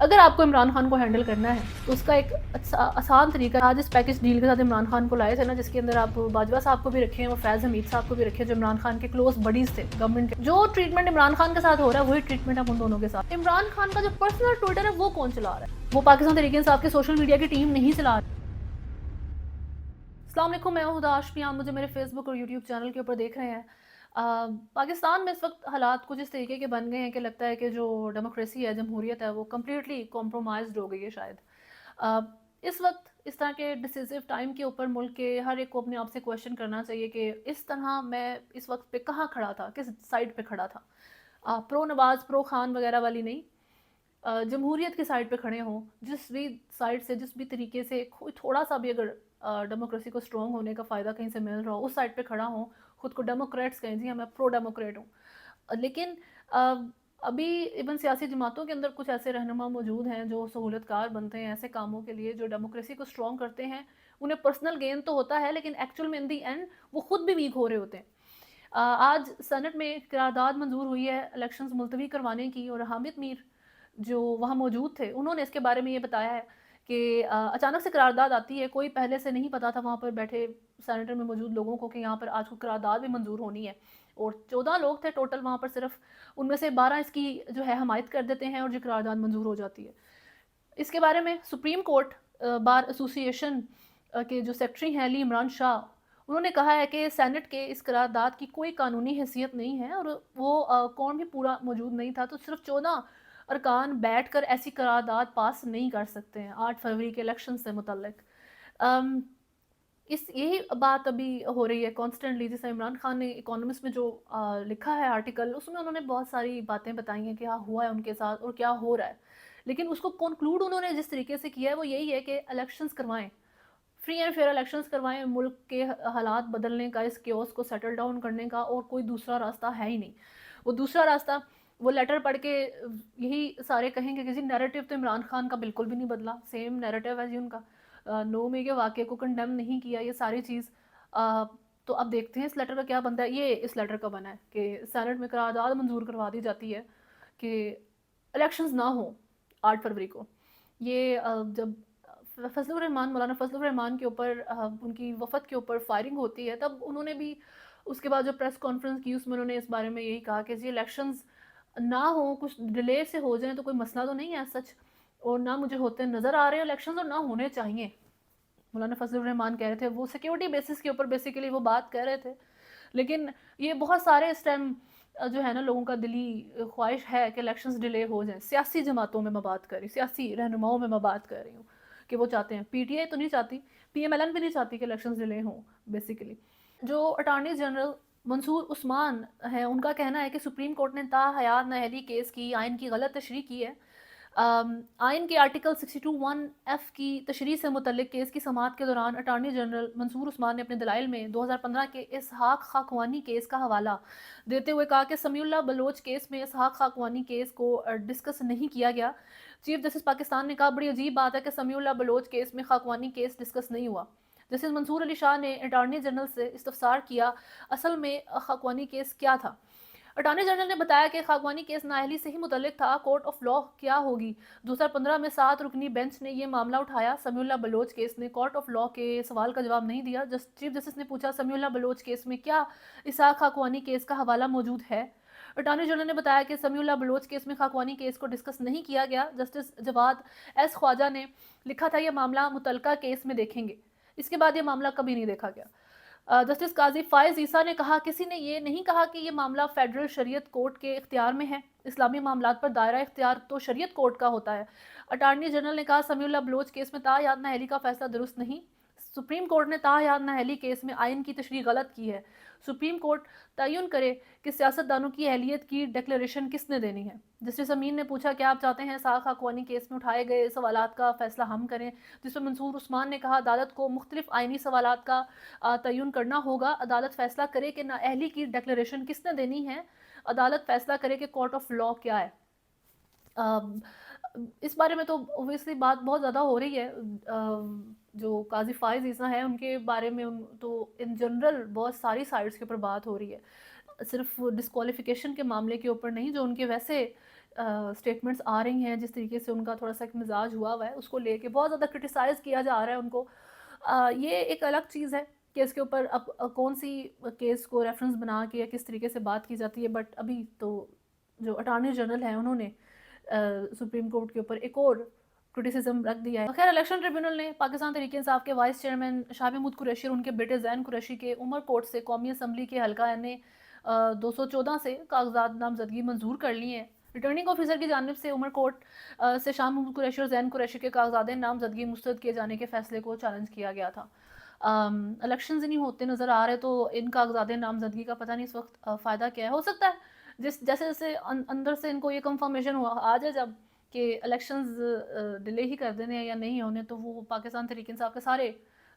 अगर आपको इमरान खान को हैंडल करना है तो उसका एक आसान तरीका, आज इस पैकेज डील के साथ इमरान खान को लाए थे ना, जिसके अंदर आप बाजवा साहब को भी रखे हैं, वो फैज़ हमीद साहब को भी रखे, जो इमरान खान के क्लोज बडीज थे गवर्नमेंट के। जो ट्रीटमेंट इमरान खान के साथ हो रहा है वही ट्रीटमेंट अब उन दोनों के साथ। इमरान खान का जो पर्सनल ट्विटर है वो कौन चला रहा है? वो पाकिस्तान तहरीक इंसाफ की सोशल मीडिया की टीम नहीं चला रही। अस्सलाम वालेकुम, मैं हूं हुदा हाशमी। आप मुझे मेरे फेसबुक और यूट्यूब चैनल के ऊपर देख रहे हैं। पाकिस्तान में इस वक्त हालात कुछ इस तरीके के बन गए हैं कि लगता है कि जो डेमोक्रेसी है, जमहूरियत है, वो कम्प्लीटली कॉम्प्रोमाइज़ हो गई है शायद। अ, इस वक्त इस तरह के डिसिसिव टाइम के ऊपर मुल्क के हर एक को अपने आप से क्वेश्चन करना चाहिए कि इस तरह मैं इस वक्त पे कहाँ खड़ा था, किस साइड पे खड़ा था। प्रो नवाज़ प्रो खान वगैरह वाली नहीं, जमहूरियत की साइड पे खड़े हों, जिस भी साइड से, जिस भी तरीके से कोई थोड़ा सा भी अगर डेमोक्रेसी को स्ट्रॉन्ग होने का फ़ायदा कहीं से मिल रहा हो, उस साइड पे खड़ा हों। खुद को डेमोक्रेट्स कहें, जी हाँ, मैं प्रो डेमोक्रेट हूँ। लेकिन अभी इवन सियासी जमातों के अंदर कुछ ऐसे रहनुमा मौजूद हैं जो सहूलतकार बनते हैं ऐसे कामों के लिए, जो डेमोक्रेसी को स्ट्रॉन्ग करते हैं। उन्हें पर्सनल गेन तो होता है, लेकिन एक्चुअल में इन दी एंड वो खुद भी वीक हो रहे होते हैं। आज सेनेट में करारदाद मंजूर हुई है इलेक्शंस मुलतवी करवाने की, और हामिद मीर जो वहाँ मौजूद थे, उन्होंने इसके बारे में ये बताया है कि अचानक से करारदाद आती है, कोई पहले से नहीं पता था वहाँ पर बैठे सेनेटर में मौजूद लोगों को कि यहाँ पर आज को करारदाद भी मंजूर होनी है। और 14 लोग थे टोटल वहाँ पर, सिर्फ उनमें से 12 इसकी जो है हमायत कर देते हैं और जो करारदाद मंजूर हो जाती है। इसके बारे में सुप्रीम कोर्ट बार एसोसिएशन के जो सेक्रेटरी हैं अली इमरान शाह, उन्होंने कहा है कि सेनेट के इस करारदाद की कोई कानूनी हैसियत नहीं है, और वो कौन भी पूरा मौजूद नहीं था, तो सिर्फ 14 अरकान बैठ कर ऐसी करारदाद पास नहीं कर सकते हैं 8 फरवरी के इलेक्शन से मुतल्लिक। इस यही बात अभी हो रही है कॉन्स्टेंटली। जैसे इमरान खान ने इकोनॉमिस्ट में जो लिखा है आर्टिकल, उसमें उन्होंने बहुत सारी बातें बताई हैं कि क्या हुआ है उनके साथ और क्या हो रहा है। लेकिन उसको कंक्लूड उन्होंने जिस तरीके से किया है वो यही है कि इलेक्शंस करवाएं, फ्री एंड फेयर इलेक्शंस करवाएं, मुल्क के हालात बदलने का, इस केओस को सेटल डाउन करने का, और कोई दूसरा रास्ता है ही नहीं। वो दूसरा रास्ता, वो लेटर पढ़ के यही सारे कहेंगे कि जी नैरेटिव तो इमरान खान का बिल्कुल भी नहीं बदला, सेम नैरेटिव है जी उनका। नो में के वाक़े को कंडेम नहीं किया, ये सारी चीज़। तो अब देखते हैं इस लेटर का क्या बनता है। ये इस लेटर का बना है कि सेनेट में करारदाद मंजूर करवा दी जाती है कि इलेक्शंस ना हो 8 फरवरी को। ये जब फजलुर रहमान, मौलाना फजलुर रहमान के ऊपर उनकी वफ़द के ऊपर फायरिंग होती है, तब उन्होंने भी उसके बाद जो प्रेस कॉन्फ्रेंस की उसमें उन्होंने इस बारे में यही कहा कि जी इलेक्शंस ना हो, कुछ डिले से हो जाए तो कोई मसला तो नहीं है सच, और ना मुझे होते नज़र आ रहे हैं इलेक्शंस, और ना होने चाहिए। मौलाना फजलुर रहमान कह रहे थे, वो सिक्योरिटी बेसिस के ऊपर बेसिकली वो बात कह रहे थे। लेकिन ये बहुत सारे इस टाइम जो है ना, लोगों का दिली ख्वाहिश है कि इलेक्शंस डिले हो जाएं। सियासी जमातों में मैं बात कर रही, सियासी रहनुमाओं में मैं बात कर रही हूँ कि वो चाहते हैं। पीटीआई तो नहीं चाहती, पीएमएलएन भी नहीं चाहती कि इलेक्शंस डिले हों बेसिकली। जो अटॉर्नी जनरल मंसूर उस्मान है, उनका कहना है कि सुप्रीम कोर्ट ने ताहयात नाअहली केस की आइन की गलत तशरीह की है। आइन के आर्टिकल 62(1)(f की तशरीह से मुतल्लिक केस की समाअत के दौरान अटार्नी जनरल मंसूर उस्मान ने अपने दलाइल में 2015 के इसहाक खाकवानी केस का हवाला देते हुए कहा कि समीउल्लाह बलोच केस में इसहाक खाकवानी केस को डिस्कस नहीं किया गया। चीफ जस्टिस पाकिस्तान ने कहा, बड़ी अजीब बात है कि समीउल्लाह बलोच केस में खाकवानी केस डिस्कस नहीं हुआ। जस्टिस मंसूर अली शाह ने अटार्नी जनरल से इस्तफसार किया, असल में खाकवानी केस क्या था। अटॉर्नी जनरल ने बताया कि खागवानी केस नाअहली से ही मुतल्लिक था, कोर्ट ऑफ लॉ क्या होगी। 2015 में 7 रुकनी बेंच ने यह मामला उठाया। समीउल्लाह बलोच केस ने कोर्ट ऑफ लॉ के सवाल का जवाब नहीं दिया। चीफ जस्टिस ने पूछा, समीउल्लाह बलोच केस में क्या इसहाक खाकवानी केस का हवाला मौजूद है। अटॉर्नी जनरल ने बताया कि समीउल्लाह बलोच केस में खाकवानी केस को डिस्कस नहीं किया गया। जस्टिस जवाद एस ख्वाजा ने लिखा था, यह मामला मुतलका केस में देखेंगे। इसके बाद यह मामला कभी नहीं देखा गया। जस्टिस काजी फ़ाइज़ ईसा ने कहा, किसी ने ये नहीं कहा कि ये मामला फेडरल शरीयत कोर्ट के इख्तियार में है। इस्लामी मामलात पर दायरा इख्तियार तो शरीयत कोर्ट का होता है। अटार्नी जनरल ने कहा, समीउल्लाह बलोच केस में ताहयात नाअहली का फैसला दुरुस्त नहीं। सुप्रीम कोर्ट ने ताहयात नाअहली केस में आइन की तशरीह गलत की है। सुप्रीम कोर्ट तयन करे कि सियासतदानों की अहलियत की डिक्लेरेशन किसने देनी है। जस्टिस अमीन ने पूछा, क्या आप चाहते हैं साख खाकवानी केस में उठाए गए सवालात का फैसला हम करें। जिसमें मंसूर उस्मान ने कहा, अदालत को मुख्तलिफ आइनी सवालात का तयन करना होगा। अदालत फैसला करे कि नाअहली की डिक्लेरेशन किसने देनी है। अदालत फैसला करे कि कोर्ट ऑफ लॉ क्या है। इस बारे में तो ओबियसली बात बहुत ज़्यादा हो रही है। जो काजी फ़ाइज़ ईसा हैं उनके बारे में तो इन जनरल बहुत सारी साइड्स के ऊपर बात हो रही है, सिर्फ डिस्क्वालिफिकेशन के मामले के ऊपर नहीं, जो उनके वैसे स्टेटमेंट्स आ रही हैं, जिस तरीके से उनका थोड़ा-सा एक मिज़ाज हुआ है, उसको लेके बहुत ज़्यादा क्रिटिसाइज़ किया जा रहा है उनको। ये एक अलग चीज़ है कि इसके ऊपर अब कौन-सी केस को रेफ़रेंस बना के या किस तरीके से बात की जाती है, बट अभी तो जो अटॉर्नी जनरल हैं उन्होंने सुप्रीम कोर्ट के ऊपर एक और क्रिटिसिज्म रख दिया है। खैर, इलेक्शन ट्रिब्यूनल ने पाकिस्तान तहरीक-ए-इंसाफ के वाइस चेयरमैन शाह महमूद कुरैशी और उनके बेटे ज़ैन कुरैशी के उमर कोर्ट से कौमी असम्बली के हल्का एन ए 214 से कागजात नामजदगी मंजूर कर ली है। रिटर्निंग ऑफिसर की जानिब से उमर कोर्ट से शाह महमूद कुरैशी और ज़ैन कुरैशी के कागजात नामजदगी मुस्तरद किए जाने के फैसले को चैलेंज किया गया था। इलेक्शंस ही नहीं होते नज़र आ रहे, तो इन कागजात नामजदगी का पता नहीं इस वक्त फ़ायदा क्या है। हो सकता है जैसे जैसे अंदर से इनको ये कंफर्मेशन हुआ आ जाए जब कि इलेक्शंस डिले ही कर देने हैं या नहीं होने, तो वो पाकिस्तान तहरीक इंसाफ के सारे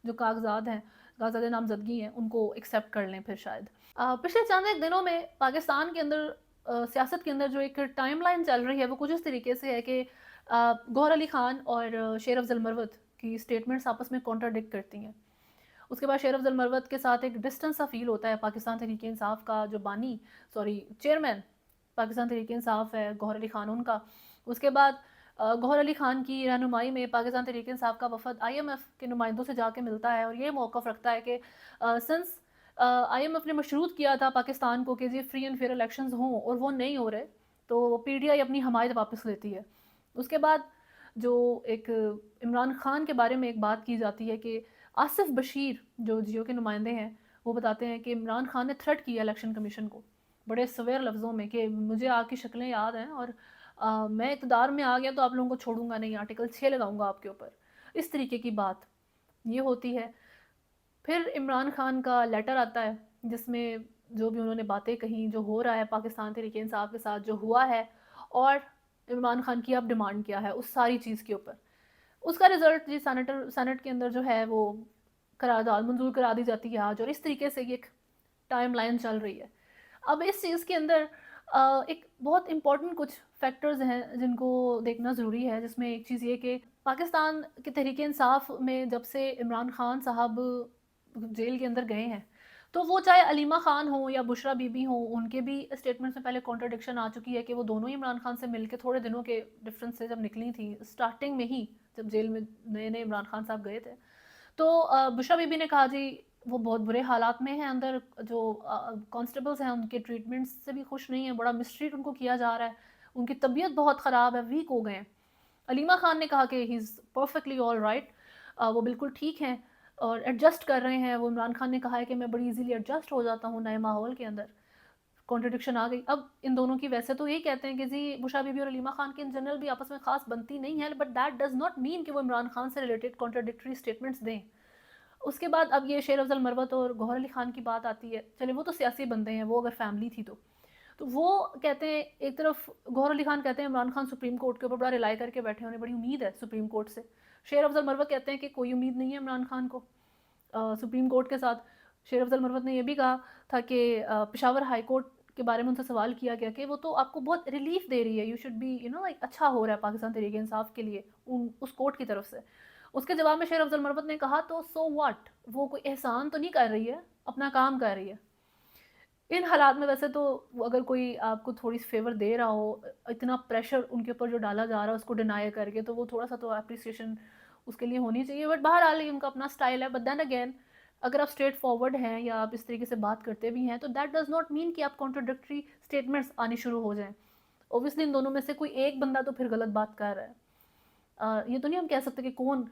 जो कागजात हैं, कागजात नामजदगी हैं, उनको एक्सेप्ट कर लें फिर शायद। पिछले चंद एक दिनों में पाकिस्तान के अंदर सियासत के अंदर जो एक टाइमलाइन चल रही है वो कुछ इस तरीके से है कि गौहर अली खान और शेर अफजल मरवत की स्टेटमेंट्स आपस में कॉन्ट्राडिक्ट करती हैं। उसके बाद शेर अफजल मरवत के साथ एक डिस्टेंस सा फील होता है। पाकिस्तान तहरीक इंसाफ का जो चेयरमैन पाकिस्तान तहरीक इंसाफ है गौहर अली खान उनका। उसके बाद गौहर अली खान की रहनुमाई में पाकिस्तान तहरीक इंसाफ का वफद IMF के नुमाइंदों से जाके मिलता है और ये मौक़िफ़ रखता है कि सिंस IMF ने मशरूत किया था पाकिस्तान को कि जी फ्री एंड फेयर इलेक्शंस हों और वो नहीं हो रहे, तो PTI अपनी हमायत वापस लेती है। उसके बाद जो एक इमरान खान के बारे में एक बात की जाती है कि आसिफ बशीर जो जियो के नुमाइंदे हैं, वो बताते हैं कि इमरान खान ने थ्रेट किया इलेक्शन कमीशन को बड़े सवेर लफ्ज़ों में कि मुझे आपकी शक्लें याद हैं और मैं इक़्तिदार में आ गया तो आप लोगों को छोड़ूंगा नहीं, आर्टिकल 6 लगाऊंगा आपके ऊपर। इस तरीके की बात ये होती है। फिर इमरान खान का लेटर आता है जिसमें जो भी उन्होंने बातें कही, जो हो रहा है पाकिस्तान तहरीक इंसाफ के साथ जो हुआ है, और इमरान खान की अब डिमांड क्या है उस सारी चीज़ के ऊपर। उसका रिज़ल्ट जी सेनेट के अंदर जो है वो करारदाद मंजूर करा दी जाती है आज, और इस तरीके से ये एक टाइम लाइन चल रही है। अब इस चीज़ के अंदर एक बहुत इम्पॉर्टेंट कुछ फैक्टर्स हैं जिनको देखना ज़रूरी है, जिसमें एक चीज़ ये कि पाकिस्तान के तहरीक इंसाफ में जब से इमरान खान साहब जेल के अंदर गए हैं, तो वो चाहे अलीमा खान हो या बुशरा बीबी हो, उनके भी स्टेटमेंट्स में पहले कॉन्ट्रडिक्शन आ चुकी है कि वो दोनों ही इमरान खान से मिलके थोड़े दिनों के डिफरेंस से जब निकली थी, स्टार्टिंग में ही जब जेल में नए नए इमरान खान साहब गए थे, तो बुशरा बीबी ने कहा जी वो बहुत बुरे हालात में हैं अंदर, जो कांस्टेबल्स हैं उनके ट्रीटमेंट से भी खुश नहीं है, बड़ा मिसट्रीट उनको किया जा रहा है, उनकी तबीयत बहुत ख़राब है, वीक हो गए हैं। अलीमा खान ने कहा कि he is perfectly all right, वो बिल्कुल ठीक हैं और एडजस्ट कर रहे हैं। वो इमरान खान ने कहा है कि मैं बड़ी इजीली एडजस्ट हो जाता हूँ नए माहौल के अंदर। कॉन्ट्रडिक्शन आ गई। अब इन दोनों की वैसे तो यही कहते हैं कि जी बुशरा बीबी और अलीमा खान की इन जनरल भी आपस में खास बनती नहीं है, but that does not mean कि वो इमरान खान से रिलेटेड कॉन्ट्रडिक्टरी स्टेटमेंट्स दें। उसके बाद अब ये शेर अफजल मरवत और गौहर अली खान की बात आती है। चले वो तो सियासी बंदे हैं, वो अगर फैमिली थी तो वो कहते हैं, एक तरफ गौहर अली खान कहते हैं इमरान खान सुप्रीम कोर्ट के ऊपर बड़ा रिलाई करके बैठे, उन्हें बड़ी उम्मीद है सुप्रीम कोर्ट से। शेर अफजल मरवत कहते हैं कि कोई उम्मीद नहीं है इमरान खान को सुप्रीम कोर्ट के साथ। शेर अफजल मरवत ने यह भी कहा था कि पेशावर हाई कोर्ट के बारे में उनसे सवाल किया गया कि वो तो आपको बहुत रिलीफ दे रही है, यू शुड बी लाइक अच्छा हो रहा है पाकिस्तान तहरीक इंसाफ के लिए उस कोर्ट की तरफ से। उसके जवाब में शेर अफजल मरवत ने कहा तो सो व्हाट, वो कोई एहसान तो नहीं कर रही है, अपना काम कर रही है। इन हालात में वैसे तो अगर कोई आपको थोड़ी फेवर दे रहा हो, इतना प्रेशर उनके ऊपर जो डाला जा रहा है उसको डिनाई करके, तो वो थोड़ा सा तो अप्रिसिएशन उसके लिए होनी चाहिए। बट बहरहाल ये उनका अपना स्टाइल है। बट देन अगेन, अगर आप स्ट्रेट फॉरवर्ड हैं या आप इस तरीके से बात करते भी हैं, तो दैट डज़ नॉट मीन कि आप कॉन्ट्रोडिक्टरी स्टेटमेंट्स आनी शुरू हो जाएं। ओबियसली इन दोनों में से कोई एक बंदा तो फिर गलत बात कर रहा है। ये तो नहीं हम कह सकते कि कौन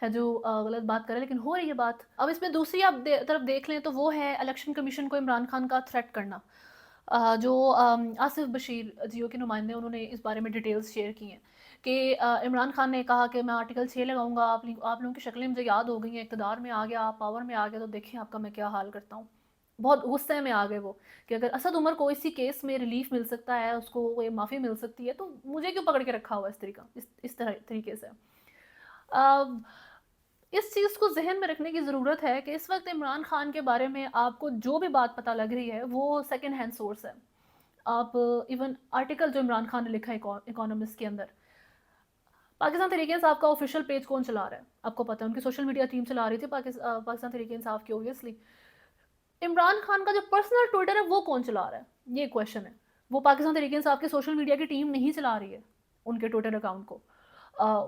है जो गलत बात करे, लेकिन हो रही है बात। अब इसमें दूसरी आप तरफ देख लें तो वो है इलेक्शन कमीशन को इमरान खान का थ्रेट करना। जो आसिफ बशीर जियो के नुमाइंदे, उन्होंने इस बारे में डिटेल्स शेयर की हैं कि इमरान खान ने कहा कि मैं आर्टिकल 6 लगाऊंगा, आप लोगों की शक्लें मुझे याद हो गई हैं, इक़्तिदार में आ गया, आप पावर में आ गया तो देखें आपका मैं क्या हाल करता हूँ। बहुत गुस्से में आ गए वो कि अगर असद उमर को इसी केस में रिलीफ मिल सकता है, उसको कोई माफ़ी मिल सकती है, तो मुझे क्यों पकड़ के रखा हुआ इस तरीके से। इस चीज़ को जहन में रखने की ज़रूरत है कि इस वक्त इमरान खान के बारे में आपको जो भी बात पता लग रही है वो सेकंड हैंड सोर्स है। आप इवन आर्टिकल जो इमरान खान ने लिखा है इकोनॉमिस्ट के अंदर, पाकिस्तान तहरीक इंसाफ का ऑफिशियल पेज कौन चला रहा है आपको पता है, उनकी सोशल मीडिया टीम चला रही थी पाकिस्तान तहरीक इंसाफ की। ओबियसली इमरान खान का जो पर्सनल ट्विटर है वो कौन चला रहा है, ये क्वेश्चन है। वो पाकिस्तान तहरीक-ए-इंसाफ के सोशल मीडिया की टीम नहीं चला रही है उनके ट्विटर अकाउंट को।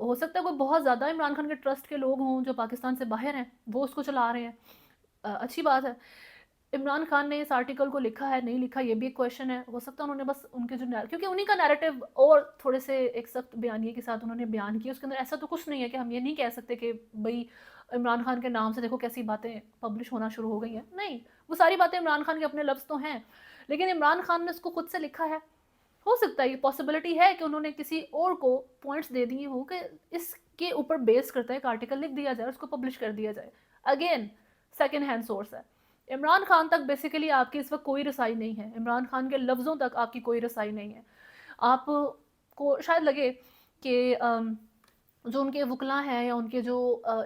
हो सकता है कोई बहुत ज़्यादा इमरान खान के ट्रस्ट के लोग हों जो पाकिस्तान से बाहर हैं, वो उसको चला रहे हैं। अच्छी बात है। इमरान खान ने इस आर्टिकल को लिखा है, नहीं लिखा, ये भी एक क्वेश्चन है। हो सकता है उन्होंने बस उनके जो क्योंकि उन्हीं का नैरेटिव और थोड़े से एक सख्त बयानिए के साथ उन्होंने बयान किया। उसके अंदर ऐसा तो कुछ नहीं है कि हम ये नहीं कह सकते कि भई इमरान खान के नाम से देखो कैसी बातें पब्लिश होना शुरू हो गई हैं। नहीं, वो सारी बातें इमरान खान के अपने लफ्ज़ तो हैं, लेकिन इमरान खान ने उसको खुद से लिखा है। हो सकता है ये पॉसिबिलिटी है कि उन्होंने किसी और को पॉइंट्स दे दिए हों कि इसके ऊपर बेस करता है एक आर्टिकल लिख दिया जाए, उसको पब्लिश कर दिया जाए। अगेन सेकंड हैंड सोर्स है। इमरान खान तक बेसिकली आपकी इस वक्त कोई रसाई नहीं है, इमरान खान के लफ्ज़ों तक आपकी कोई रसाई नहीं है। आपको शायद लगे कि जो उनके वकला हैं या उनके जो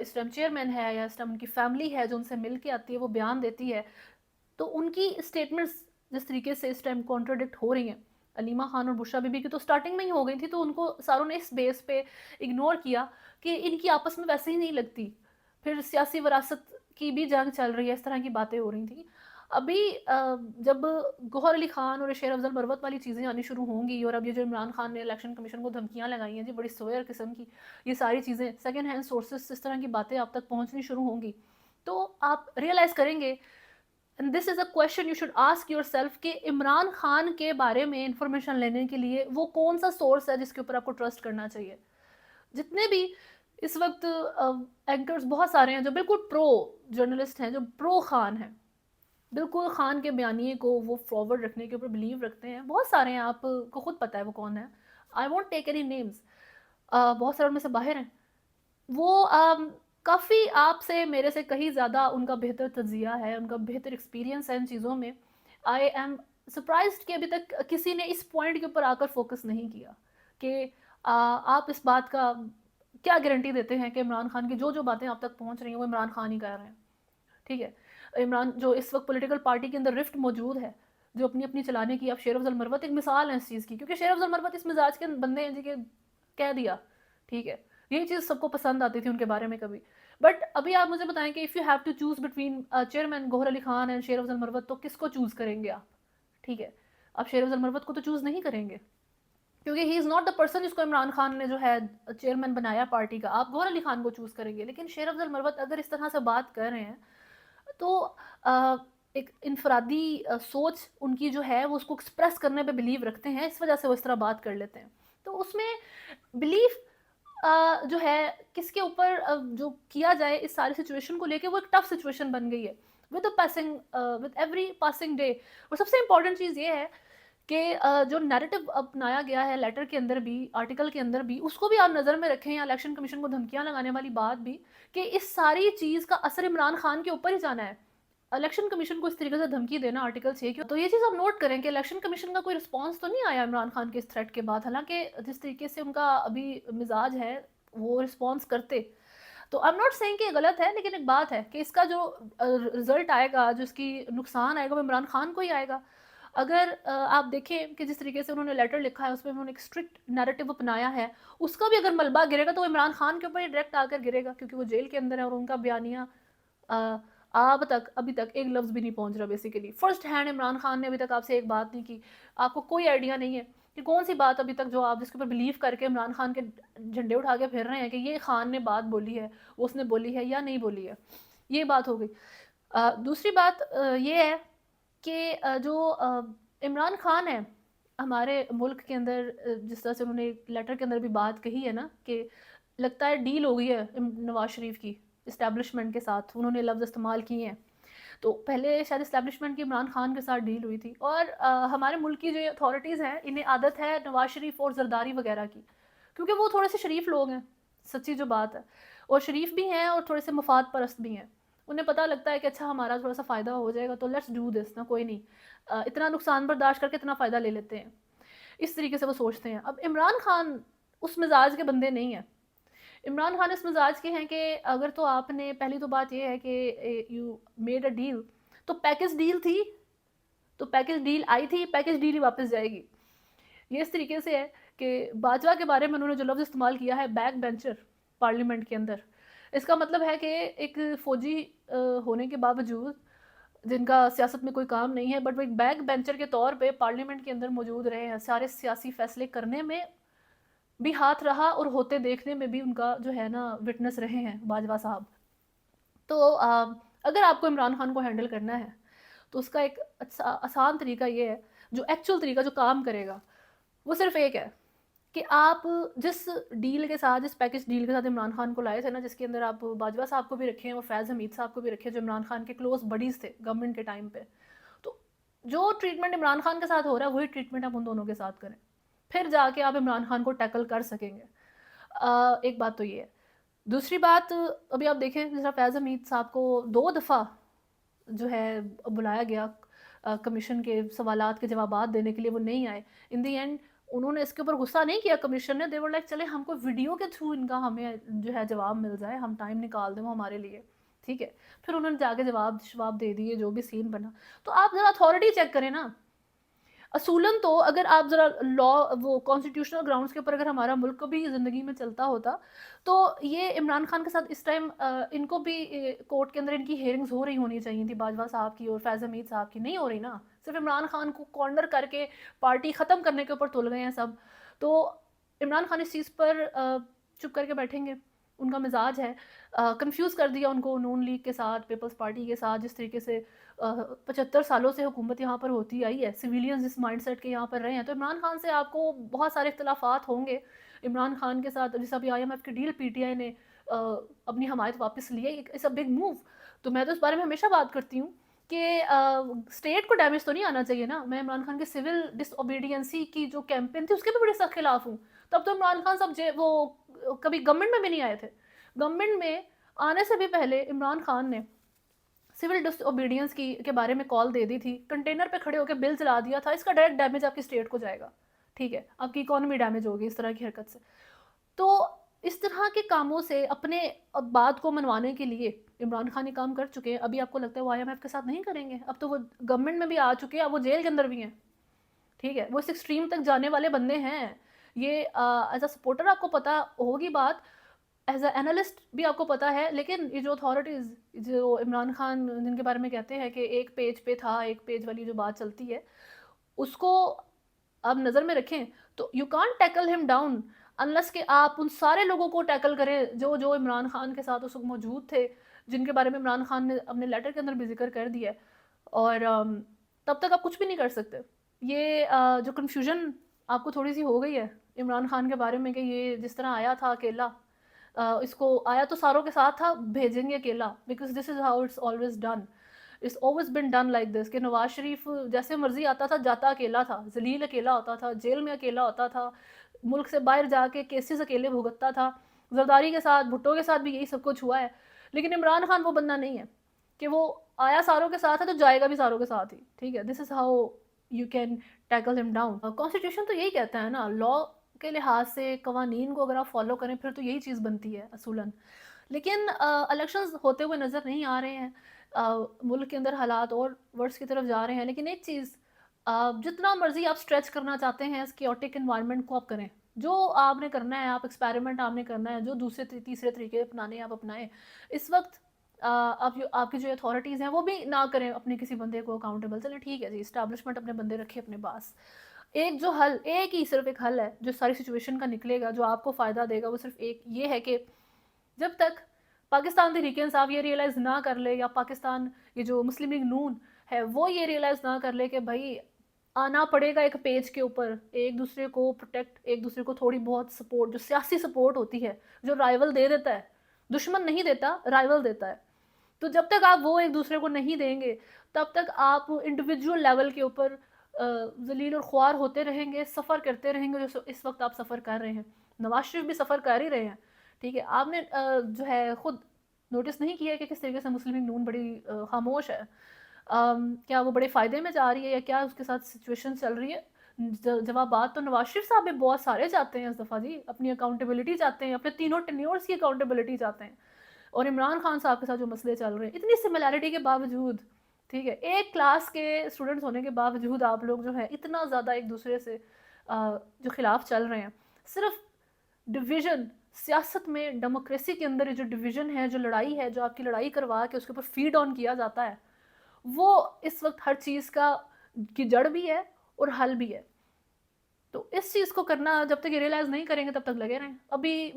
इस टाइम चेयरमैन है या इस टाइम उनकी फैमिली है जो उनसे मिल के आती है, वो बयान देती है, तो उनकी स्टेटमेंट्स जिस तरीके से इस टाइम कॉन्ट्रोडिक्ट हो रही हैं, अलीमा खान और बुशरा बीबी की तो स्टार्टिंग में ही हो गई थी, तो उनको सारों ने इस बेस पे इग्नोर किया कि इनकी आपस में वैसे ही नहीं लगती। फिर सियासी विरासत की भी जंग चल रही है, इस तरह की बातें हो रही थी। अभी जब गौहर अली खान और शेर अफजल मरवत वाली चीज़ें आनी शुरू होंगी और अब ये जो इमरान खान ने इलेक्शन कमीशन को धमकियां लगाई हैं जी, बड़ी सोयर किस्म की, ये सारी चीज़ें सेकेंड हैंड सोर्सेस इस तरह की बातें आप तक पहुंचनी शुरू होंगी, तो आप रियलाइज़ करेंगे, and this is a question you should ask your self, कि इमरान खान के बारे में इंफॉर्मेशन लेने के लिए वो कौन सा सोर्स है जिसके ऊपर आपको ट्रस्ट करना चाहिए। जितने भी इस वक्त एंकर्स बहुत सारे हैं जो बिल्कुल प्रो जर्नलिस्ट हैं, जो प्रो खान हैं, बिल्कुल खान के बयानिए को वो फॉरवर्ड रखने के ऊपर बिलीव रखते हैं, बहुत सारे हैं, आपको खुद पता है वो कौन है। I want take any names, बहुत सारे उनमें से बाहर हैं। वो काफ़ी आपसे मेरे से कहीं ज़्यादा उनका बेहतर तज्जिया है, उनका बेहतर एक्सपीरियंस है इन चीज़ों में। आई एम सरप्राइज्ड कि अभी तक किसी ने इस पॉइंट के ऊपर आकर फोकस नहीं किया कि आप इस बात का क्या गारंटी देते हैं कि इमरान खान की जो जो बातें आप तक पहुंच रही हैं वो इमरान खान ही कर रहे हैं। ठीक है, इमरान जो इस वक्त पॉलिटिकल पार्टी के अंदर रिफ्ट मौजूद है, जो अपनी अपनी चलाने की, आप शेर अफजल मरवत एक मिसाल है इस चीज़ की, क्योंकि शेर अफजल मरवत इस मिजाज के बंदे हैं जी के कह दिया, ठीक है, यही चीज़ सबको पसंद आती थी उनके बारे में कभी। बट अभी आप मुझे बताएं कि if you have to choose between chairman Gauhar Ali Khan and Sher Afzal Marwat, तो किसको चूज़ करेंगे आप? ठीक है, आप शेर अफजल मरवत को तो चूज़ नहीं करेंगे, क्योंकि he is not the person जिसको इमरान खान ने जो है चेयरमैन बनाया पार्टी का। आप गौहर अली खान को चूज़ करेंगे, लेकिन शेर अफजल मरवत अगर इस तरह से बात कर रहे हैं, तो एक इनफरादी सोच उनकी जो है वो उसको एक्सप्रेस करने पे बिलीव रखते हैं, इस वजह से वो इस तरह बात कर लेते हैं। तो उसमें बिलीफ जो है किसके ऊपर जो किया जाए इस सारी सिचुएशन को लेके, वो एक टफ सिचुएशन बन गई है with the passing, with every passing day. और सबसे इम्पॉर्टेंट चीज़ ये है कि जो नैरेटिव अपनाया गया है लेटर के अंदर भी, आर्टिकल के अंदर भी, उसको भी आप नज़र में रखें, या इलेक्शन कमीशन को धमकियां लगाने वाली बात भी, कि इस सारी चीज़ का असर इमरान खान के ऊपर ही जाना है। इलेक्शन कमीशन को इस तरीके से धमकी देना आर्टिकल 6 की, तो ये चीज़ आप नोट करें कि इलेक्शन कमीशन का कोई रिस्पांस तो नहीं आया इमरान खान के इस थ्रेट के बाद, हालांकि जिस तरीके से उनका अभी मिजाज है वो रिस्पॉन्स करते। तो आई एम नॉट सेइंग कि ये गलत है, लेकिन एक बात है कि इसका जो रिजल्ट आएगा, जो इसकी नुकसान आएगा, वो इमरान खान को ही आएगा। अगर आप देखें कि जिस तरीके से उन्होंने लेटर लिखा है उसमें उन्होंने एक स्ट्रिक्ट नैरेटिव अपनाया है, उसका भी अगर मलबा गिरेगा तो वो इमरान खान के ऊपर ही डायरेक्ट आकर गिरेगा, क्योंकि वो जेल के अंदर है और उनका बयानिया अब तक अभी तक एक लफ्ज़ भी नहीं पहुंच रहा। Basically first hand Imran Khan ने अभी तक आपसे एक बात नहीं की, आपको कोई आइडिया नहीं है कि कौन सी बात अभी तक जो आप जिसके ऊपर बिलीव करके इमरान खान के झंडे उठा के फिर रहे हैं कि ये खान ने बात बोली है, उसने बोली है या नहीं बोली है। ये बात हो गई। दूसरी बात ये है कि जो इमरान खान है हमारे मुल्क के अंदर, जिस तरह से उन्होंने लेटर के अंदर भी बात कही है ना कि लगता है डील हो गई है नवाज शरीफ की इस्टेब्लिशमेंट के साथ, उन्होंने लफ्ज़ इस्तेमाल किए हैं। तो पहले शायद इस्टेब्लिशमेंट की इमरान खान के साथ डील हुई थी, और हमारे मुल्क की जो अथॉरिटीज़ हैं इन्हें आदत है नवाज शरीफ और जरदारी वगैरह की, क्योंकि वो थोड़े से शरीफ लोग हैं, सच्ची जो बात है, और शरीफ भी हैं और थोड़े से मफाद परस्त भी हैं। उन्हें पता लगता है कि अच्छा हमारा थोड़ा सा फ़ायदा हो जाएगा तो लेट्स डू दिस ना, कोई नहीं, इतना नुकसान बर्दाश्त करके इतना फ़ायदा ले लेते हैं, इस तरीके से वो सोचते हैं। अब इमरान खान उस मिजाज के बंदे नहीं हैं। इमरान खान इस मिजाज के हैं कि अगर तो आपने, पहली तो बात यह है कि यू मेड अ डील, तो पैकेज डील थी, तो पैकेज डील आई थी, पैकेज डील ही वापस जाएगी। ये इस तरीके से है कि बाजवा के बारे में उन्होंने जो लफ्ज़ इस्तेमाल किया है बैक बेंचर पार्लियामेंट के अंदर, इसका मतलब है कि एक फ़ौजी होने के बावजूद जिनका सियासत में कोई काम नहीं है, बट वो एक बैक बेंचर के तौर पे पार्लियामेंट के अंदर मौजूद रहे हैं, सारे सियासी फैसले करने में भी हाथ रहा और होते देखने में भी उनका जो है ना विटनेस रहे हैं बाजवा साहब। तो अगर आपको इमरान खान को हैंडल करना है तो उसका एक अच्छा आसान तरीका ये है, जो एक्चुअल तरीका जो काम करेगा वो सिर्फ एक है कि आप जिस डील के साथ, जिस पैकेज डील के साथ इमरान खान को लाए थे ना, जिसके अंदर आप बाजवा साहब को भी रखे हैं और फैज़ हमीद साहब को भी रखे, जो इमरान खान के क्लोज बडीज़ थे गवर्नमेंट के टाइम पे, तो जो ट्रीटमेंट इमरान खान के साथ हो रहा है वही ट्रीटमेंट आप उन दोनों के साथ करें, फिर जाके आप इमरान खान को टैकल कर सकेंगे। एक बात तो ये है। दूसरी बात, अभी आप देखें जैसा फैज़ हमीद साहब को 2 दफ़ा जो है बुलाया गया कमीशन के सवालात के जवाबात देने के लिए, वो नहीं आए। इन दी एंड उन्होंने इसके ऊपर गुस्सा नहीं किया कमीशन ने, दे वर लाइक चले हमको वीडियो के थ्रू इनका हमें जो है जवाब मिल जाए, हम टाइम निकाल दें वो हमारे लिए, ठीक है। फिर उन्होंने जाके जवाब दे दिए, जो भी सीन बना। तो आप ज़रा अथॉरिटी चेक करें ना। असूलन तो अगर आप ज़रा लॉ वो कॉन्स्टिट्यूशनल ग्राउंड्स के ऊपर अगर हमारा मुल्क भी ज़िंदगी में चलता होता, तो ये इमरान खान के साथ इस टाइम इनको भी कोर्ट के अंदर इनकी हेयरिंग्स हो रही होनी चाहिए थी, बाजवा साहब की और फैज़ हमीद साहब की। नहीं हो रही ना, सिर्फ इमरान खान को कॉर्नर करके पार्टी ख़त्म करने के ऊपर तुल गए हैं सब। तो इमरान खान इस चीज़ पर चुप करके बैठेंगे, उनका मिजाज है। कंफ्यूज कर दिया उनको नून लीग के साथ, पीपल्स पार्टी के साथ, जिस तरीके से 75 सालों से हुकूमत यहाँ पर होती आई है, सिविलियंस जिस माइंडसेट के यहाँ पर रहे हैं। तो इमरान खान से आपको बहुत सारे इख्तलाफात होंगे। इमरान खान के साथ जैसे अभी IMF की डील PTI ने अपनी हमायत वापस ली है, इट्स अ बिग मूव। तो मैं तो इस बारे में हमेशा बात करती हूँ कि स्टेट को डैमेज तो नहीं आना चाहिए ना। मैं इमरान खान के सिविल डिसओबीडियंसी की जो कैंपेन थी उसके भी बड़े सख्त खिलाफ हूँ। तब तो इमरान खान साहब वो कभी गवर्नमेंट में भी नहीं आए थे। गवर्नमेंट में आने से भी पहले इमरान खान ने सिविल डिसओबीडियंस की के बारे में कॉल दे दी थी, कंटेनर पे खड़े होकर बिल चला दिया था, इसका डायरेक्ट डैमेज आपकी स्टेट को जाएगा, ठीक है, आपकी इकोनॉमी डैमेज होगी इस तरह की हरकत से। तो इस तरह के कामों से अपने बात को मनवाने के लिए इमरान खान ये काम कर चुके हैं। अभी आपको लगता है वो IMF के साथ नहीं करेंगे? अब तो वो गवर्नमेंट में भी आ चुके हैं, अब वो जेल के अंदर भी हैं, ठीक है। वो इस एक्सट्रीम तक जाने वाले बंदे हैं। ये एज अ सपोर्टर आपको पता होगी बात, एज अ एनालिस्ट भी आपको पता है। लेकिन ये जो अथॉरिटीज़, जो इमरान खान जिनके बारे में कहते हैं कि एक पेज पे था, एक पेज वाली जो बात चलती है, उसको आप नज़र में रखें। तो you can't tackle him down unless कि आप उन सारे लोगों को टैकल करें जो जो इमरान खान के साथ उस वक्त मौजूद थे, जिनके बारे में इमरान खान ने अपने लेटर के अंदर भी जिक्र कर दिया है। और तब तक आप कुछ भी नहीं कर सकते। ये जो कन्फ्यूजन आपको थोड़ी सी हो गई है इमरान खान के बारे में कि ये जिस तरह आया था अकेला, इसको आया तो सारों के साथ था, भेजेंगे अकेला, because this is how it's always done. It's always been done like this कि नवाज शरीफ जैसे मर्जी आता था, जाता अकेला था, जलील अकेला होता था, जेल में अकेला होता था, मुल्क से बाहर जाके केसेस अकेले भुगतता था। जरदारी के साथ, भुट्टो के साथ भी यही सब कुछ हुआ है। लेकिन इमरान खान वो बंदा नहीं है कि वो आया सारों के साथ है तो जाएगा भी सारों के साथ ही, ठीक है। This is how you can tackle him down. Constitution तो यही कहता है ना, लॉ के लिहाज से कवानीन को अगर आप फॉलो करें फिर तो यही चीज़ बनती है असूलन। लेकिन इलेक्शंस होते हुए नज़र नहीं आ रहे हैं, मुल्क के अंदर हालात और वर्स की तरफ जा रहे हैं। लेकिन एक चीज़, जितना मर्जी आप स्ट्रेच करना चाहते हैं इस क्योटिक इन्वायरमेंट को, आप करें जो आपने करना है, आप एक्सपेरिमेंट आपने करना है, जो दूसरे तीसरे तरीके अपनाने आप अपनाएं। इस वक्त आपकी जो अथॉरिटीज़ हैं वो भी ना करें अपने किसी बंदे को अकाउंटेबल। चलें ठीक है जी, इस्टेब्लिशमेंट अपने बंदे रखे अपने पास। एक जो हल, एक ही सिर्फ एक हल है जो सारी सिचुएशन का निकलेगा, जो आपको फ़ायदा देगा, वो सिर्फ एक ये है कि जब तक पाकिस्तान तहरीक इंसाफ ये रियलाइज़ ना कर ले, या पाकिस्तान ये जो मुस्लिम लीग नून है वो ये रियलाइज़ ना कर ले कि भाई आना पड़ेगा एक पेज के ऊपर, एक दूसरे को प्रोटेक्ट, एक दूसरे को थोड़ी बहुत सपोर्ट, जो सियासी सपोर्ट होती है, जो राइवल दे देता है, दुश्मन नहीं देता, राइवल देता है। तो जब तक आप वो एक दूसरे को नहीं देंगे, तब तक आप इंडिविजुअल लेवल के ऊपर जलील और ख्वार होते रहेंगे, सफ़र करते रहेंगे, जो इस वक्त आप सफ़र कर रहे हैं। नवाज शरीफ भी सफ़र कर ही रहे हैं, ठीक है। आपने जो है ख़ुद नोटिस नहीं किया कि किस तरीके से मुस्लिम लीग नून बड़ी खामोश है। क्या वो बड़े फ़ायदे में जा रही है या क्या उसके साथ सिचुएशन चल रही है? जवाबात तो नवाज शरीफ साहब भी बहुत सारे चाहते हैं इस दफ़ा जी, अपनी अकाउंटेबिलिटी चाहते हैं, अपने तीनों टेन्योर्स की अकाउंटेबिलिटी चाहते हैं। और इमरान खान साहब के साथ जो मसले चल रहे हैं, इतनी सिमिलैरिटी के बावजूद, ठीक है, एक क्लास के स्टूडेंट्स होने के बावजूद आप लोग जो है इतना ज़्यादा एक दूसरे से जो खिलाफ चल रहे हैं। सिर्फ डिवीज़न, सियासत में डेमोक्रेसी के अंदर ये जो डिवीज़न है, जो लड़ाई है, जो आपकी लड़ाई करवा के उसके ऊपर फीड ऑन किया जाता है, वो इस वक्त हर चीज़ की जड़ भी है और हल भी है। तो इस चीज़ को करना जब तक ये रियलाइज़ नहीं करेंगे तब तक लगे रहें। अभी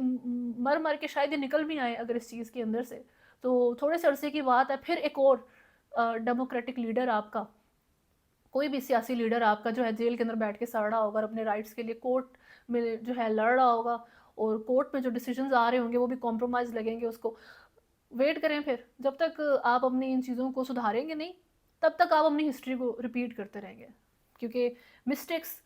मर मर के शायद ये निकल भी आए अगर इस चीज़ के अंदर से, तो थोड़े से अरसे की बात है, फिर एक और डेमोक्रेटिक लीडर आपका, कोई भी सियासी लीडर आपका जो है जेल के अंदर बैठ के सड़ रहा होगा और अपने राइट्स के लिए कोर्ट में जो है लड़ रहा होगा, और कोर्ट में जो डिसीजंस आ रहे होंगे वो भी कॉम्प्रोमाइज़ लगेंगे उसको। वेट करें फिर, जब तक आप अपनी इन चीज़ों को सुधारेंगे नहीं, तब तक आप अपनी हिस्ट्री को रिपीट करते रहेंगे, क्योंकि मिस्टेक्स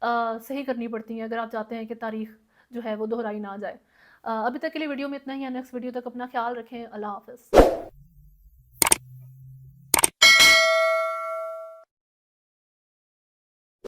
सही करनी पड़ती हैं अगर आप चाहते हैं कि तारीख जो है वो दोहराई ना जाए। अभी तक के लिए वीडियो में इतना ही है। नेक्स्ट वीडियो तक अपना ख्याल रखें। अल्लाह हाफ़िज़।